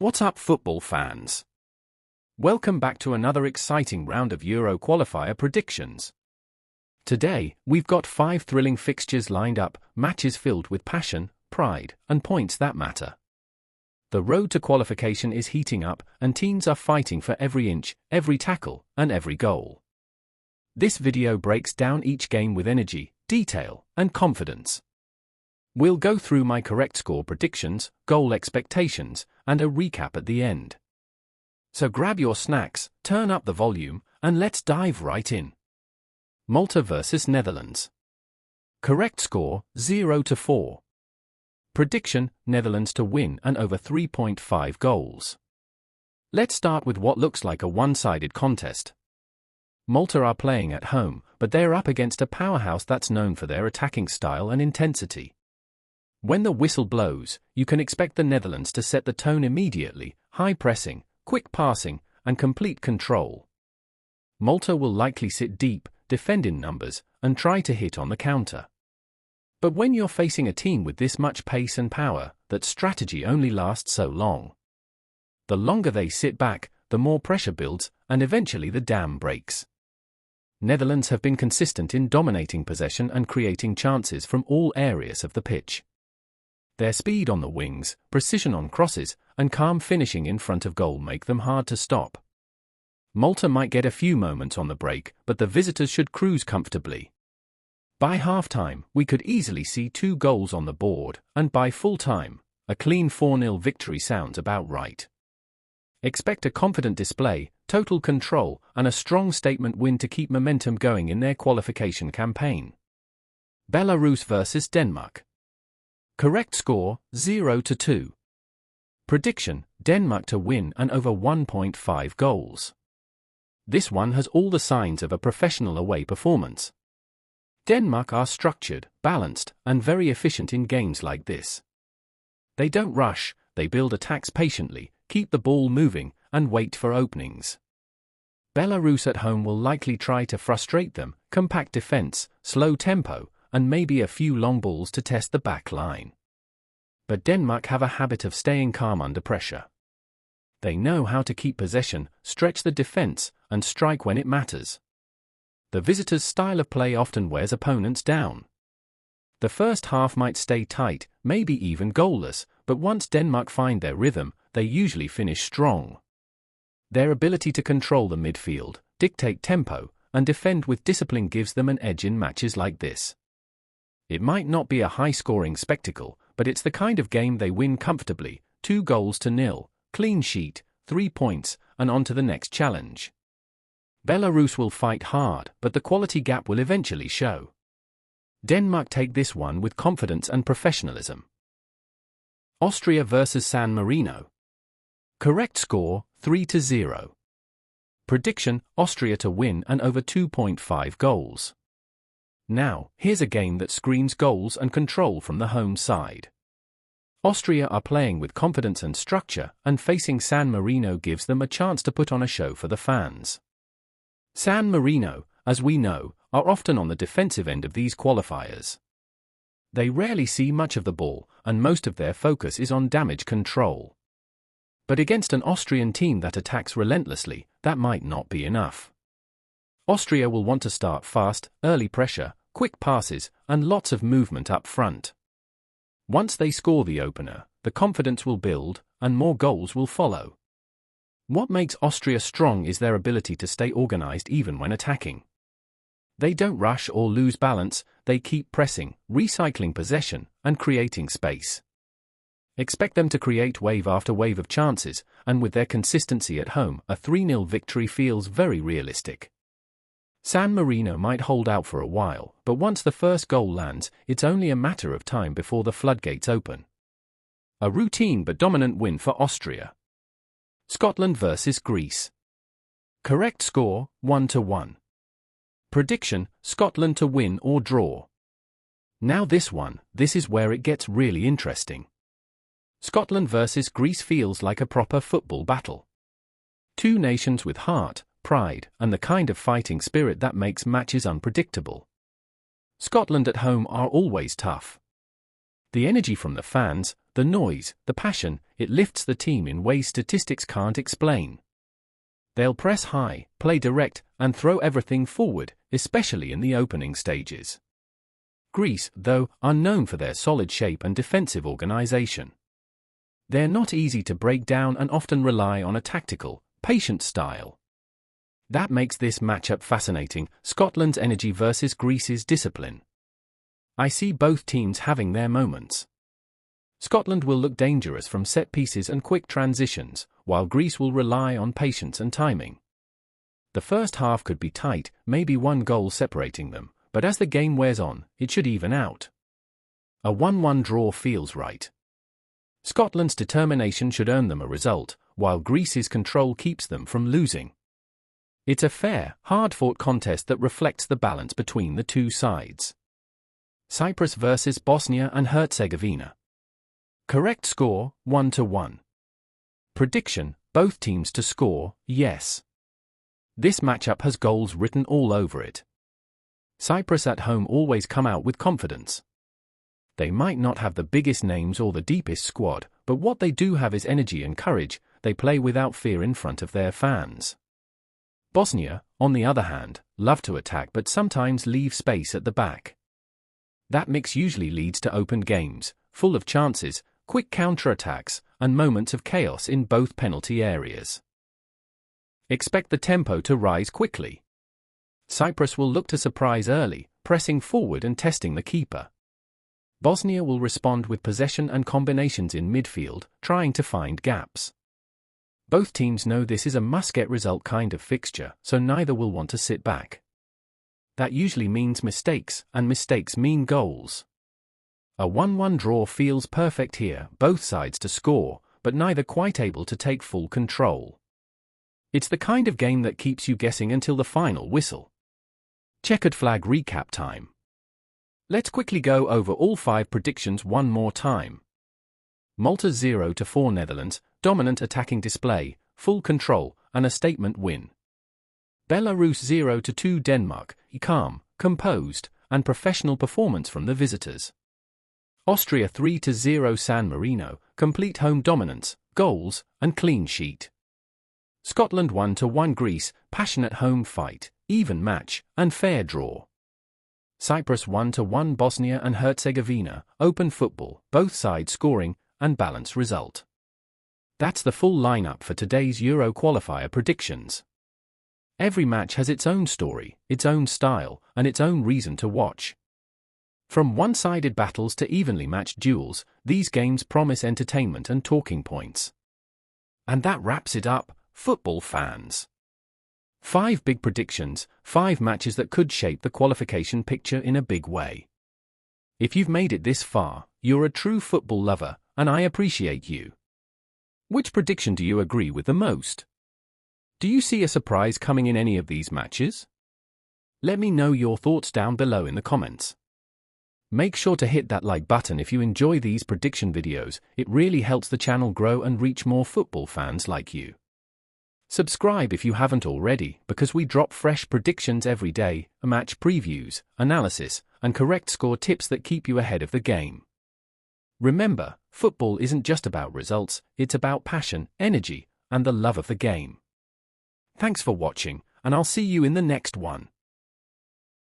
What's up, football fans? Welcome back to another exciting round of Euro qualifier predictions. Today, we've got 5 thrilling fixtures lined up, matches filled with passion, pride, and points that matter. The road to qualification is heating up, and teams are fighting for every inch, every tackle, and every goal. This video breaks down each game with energy, detail, and confidence. We'll go through my correct score predictions, goal expectations, and a recap at the end. So grab your snacks, turn up the volume, and let's dive right in. Malta vs Netherlands. Correct score, 0-4. Prediction, Netherlands to win and over 3.5 goals. Let's start with what looks like a one-sided contest. Malta are playing at home, but they're up against a powerhouse that's known for their attacking style and intensity. When the whistle blows, you can expect the Netherlands to set the tone immediately, high pressing, quick passing, and complete control. Malta will likely sit deep, defend in numbers, and try to hit on the counter. But when you're facing a team with this much pace and power, that strategy only lasts so long. The longer they sit back, the more pressure builds, and eventually the dam breaks. Netherlands have been consistent in dominating possession and creating chances from all areas of the pitch. Their speed on the wings, precision on crosses, and calm finishing in front of goal make them hard to stop. Malta might get a few moments on the break, but the visitors should cruise comfortably. By halftime, we could easily see 2 goals on the board, and by full-time, a clean 4-0 victory sounds about right. Expect a confident display, total control, and a strong statement win to keep momentum going in their qualification campaign. Belarus vs Denmark. Correct score, 0-2. Prediction, Denmark to win and over 1.5 goals. This one has all the signs of a professional away performance. Denmark are structured, balanced, and very efficient in games like this. They don't rush, they build attacks patiently, keep the ball moving, and wait for openings. Belarus at home will likely try to frustrate them, compact defense, slow tempo, and maybe a few long balls to test the back line. But Denmark have a habit of staying calm under pressure. They know how to keep possession, stretch the defense, and strike when it matters. The visitors' style of play often wears opponents down. The first half might stay tight, maybe even goalless, but once Denmark find their rhythm, they usually finish strong. Their ability to control the midfield, dictate tempo, and defend with discipline gives them an edge in matches like this. It might not be a high-scoring spectacle, but it's the kind of game they win comfortably, 2-0, clean sheet, 3 points, and on to the next challenge. Belarus will fight hard, but the quality gap will eventually show. Denmark take this one with confidence and professionalism. Austria vs San Marino. Correct score, 3-0. Prediction, Austria to win and over 2.5 goals. Now, here's a game that screams goals and control from the home side. Austria are playing with confidence and structure, and facing San Marino gives them a chance to put on a show for the fans. San Marino, as we know, are often on the defensive end of these qualifiers. They rarely see much of the ball, and most of their focus is on damage control. But against an Austrian team that attacks relentlessly, that might not be enough. Austria will want to start fast, early pressure, quick passes, and lots of movement up front. Once they score the opener, the confidence will build, and more goals will follow. What makes Austria strong is their ability to stay organized even when attacking. They don't rush or lose balance, they keep pressing, recycling possession, and creating space. Expect them to create wave after wave of chances, and with their consistency at home, a 3-0 victory feels very realistic. San Marino might hold out for a while, but once the first goal lands, it's only a matter of time before the floodgates open. A routine but dominant win for Austria. Scotland vs Greece. Correct score, 1-1. Prediction, Scotland to win or draw. Now this is where it gets really interesting. Scotland vs Greece feels like a proper football battle. 2 nations with heart, pride, and the kind of fighting spirit that makes matches unpredictable. Scotland at home are always tough. The energy from the fans, the noise, the passion, it lifts the team in ways statistics can't explain. They'll press high, play direct, and throw everything forward, especially in the opening stages. Greece, though, are known for their solid shape and defensive organization. They're not easy to break down and often rely on a tactical, patient style. That makes this matchup fascinating, Scotland's energy versus Greece's discipline. I see both teams having their moments. Scotland will look dangerous from set pieces and quick transitions, while Greece will rely on patience and timing. The first half could be tight, maybe one goal separating them, but as the game wears on, it should even out. A 1-1 draw feels right. Scotland's determination should earn them a result, while Greece's control keeps them from losing. It's a fair, hard-fought contest that reflects the balance between the two sides. Cyprus versus Bosnia and Herzegovina. Correct score, 1-1. Prediction, both teams to score, yes. This matchup has goals written all over it. Cyprus at home always come out with confidence. They might not have the biggest names or the deepest squad, but what they do have is energy and courage. They play without fear in front of their fans. Bosnia, on the other hand, love to attack but sometimes leave space at the back. That mix usually leads to open games, full of chances, quick counter-attacks, and moments of chaos in both penalty areas. Expect the tempo to rise quickly. Cyprus will look to surprise early, pressing forward and testing the keeper. Bosnia will respond with possession and combinations in midfield, trying to find gaps. Both teams know this is a must-get result kind of fixture, so neither will want to sit back. That usually means mistakes, and mistakes mean goals. A 1-1 draw feels perfect here, both sides to score, but neither quite able to take full control. It's the kind of game that keeps you guessing until the final whistle. Checkered flag recap time. Let's quickly go over all 5 predictions one more time. Malta 0-4 Netherlands, dominant attacking display, full control, and a statement win. Belarus 0-2 Denmark, calm, composed, and professional performance from the visitors. Austria 3-0 San Marino, complete home dominance, goals, and clean sheet. Scotland 1-1 Greece, passionate home fight, even match, and fair draw. Cyprus 1-1 Bosnia and Herzegovina, open football, both sides scoring, and balanced result. That's the full lineup for today's Euro qualifier predictions. Every match has its own story, its own style, and its own reason to watch. From one-sided battles to evenly matched duels, these games promise entertainment and talking points. And that wraps it up, football fans. 5 big predictions, 5 matches that could shape the qualification picture in a big way. If you've made it this far, you're a true football lover, and I appreciate you. Which prediction do you agree with the most? Do you see a surprise coming in any of these matches? Let me know your thoughts down below in the comments. Make sure to hit that like button if you enjoy these prediction videos, it really helps the channel grow and reach more football fans like you. Subscribe if you haven't already, because we drop fresh predictions every day, match previews, analysis, and correct score tips that keep you ahead of the game. Remember, football isn't just about results, it's about passion, energy, and the love of the game. Thanks for watching, and I'll see you in the next one.